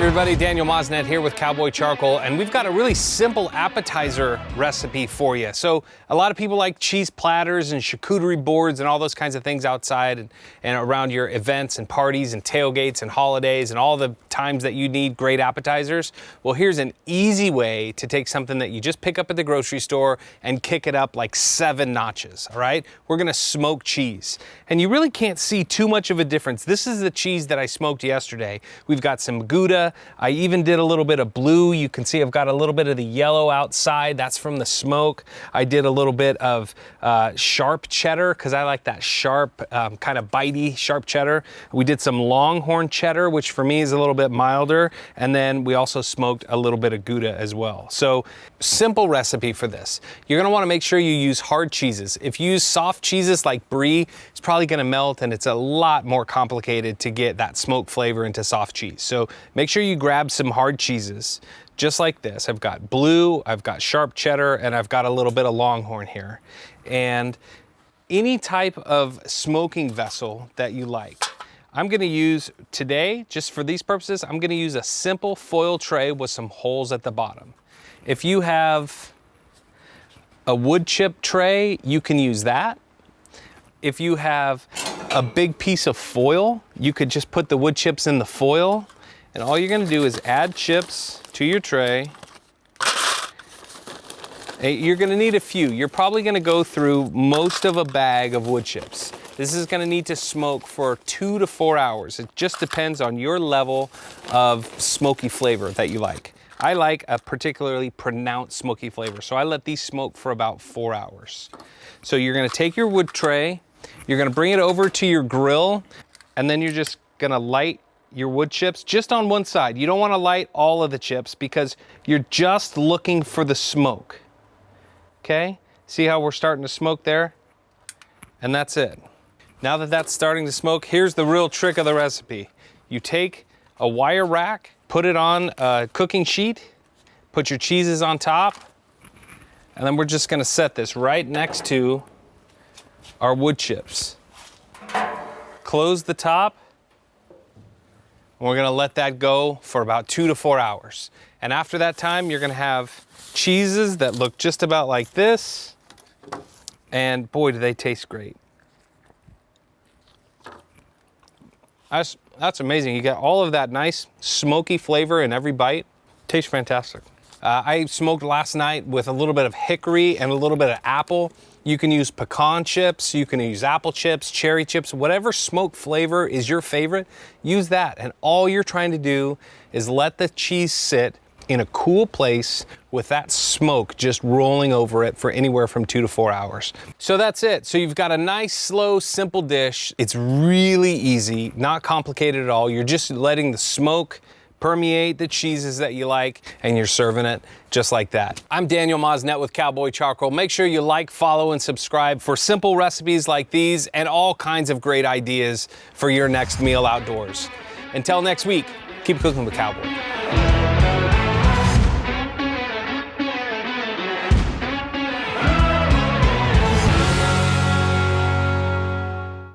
everybody, Daniel Mosnet here with Cowboy Charcoal, and we've got a really simple appetizer recipe for you. So a lot of people like cheese platters and charcuterie boards and all those kinds of things outside and around your events and parties and tailgates and holidays and all the times that you need great appetizers. Well, here's an easy way to take something that you just pick up at the grocery store and kick it up like 7 notches, all right? We're gonna smoke cheese. And you really can't see too much of a difference. This is the cheese that I smoked yesterday. We've got some Gouda. I even did a little bit of blue. You can see I've got a little bit of the yellow outside. That's from the smoke. I did a little bit of sharp cheddar because I like that sharp, kind of bitey sharp cheddar. We did some Longhorn cheddar, which for me is a little bit milder. And then we also smoked a little bit of Gouda as well. So simple recipe for this. You're gonna wanna make sure you use hard cheeses. If you use soft cheeses like brie, it's probably gonna melt and it's a lot more complicated to get that smoke flavor into soft cheese. So make sure you grab some hard cheeses, just like this. I've got blue, I've got sharp cheddar, and I've got a little bit of Longhorn here. And any type of smoking vessel that you like. I'm gonna use today, just for these purposes, I'm gonna use a simple foil tray with some holes at the bottom. If you have a wood chip tray, you can use that. If you have a big piece of foil, you could just put the wood chips in the foil, and all you're gonna do is add chips to your tray. You're gonna need a few. You're probably gonna go through most of a bag of wood chips. This is gonna need to smoke for 2 to 4 hours. It just depends on your level of smoky flavor that you like. I like a particularly pronounced smoky flavor, so I let these smoke for about 4 hours. So you're gonna take your wood tray, you're gonna bring it over to your grill, and then you're just gonna light your wood chips just on one side. You don't wanna light all of the chips because you're just looking for the smoke. Okay? See how we're starting to smoke there? And that's it. Now that that's starting to smoke, here's the real trick of the recipe. You take a wire rack, put it on a cooking sheet, put your cheeses on top, and then we're just gonna set this right next to our wood chips. Close the top, and we're gonna let that go for about 2 to 4 hours. And after that time, you're gonna have cheeses that look just about like this, and boy, do they taste great. That's amazing. You get all of that nice smoky flavor in every bite. Tastes fantastic. I smoked last night with a little bit of hickory and a little bit of apple. You can use pecan chips, you can use apple chips, cherry chips, whatever smoke flavor is your favorite, use that. And all you're trying to do is let the cheese sit in a cool place with that smoke just rolling over it for anywhere from 2 to 4 hours. So that's it. So you've got a nice, slow, simple dish. It's really easy, not complicated at all. You're just letting the smoke permeate the cheeses that you like, and you're serving it just like that. I'm Daniel Mosnet with Cowboy Charcoal. Make sure you like, follow, and subscribe for simple recipes like these and all kinds of great ideas for your next meal outdoors. Until next week, keep cooking with Cowboy.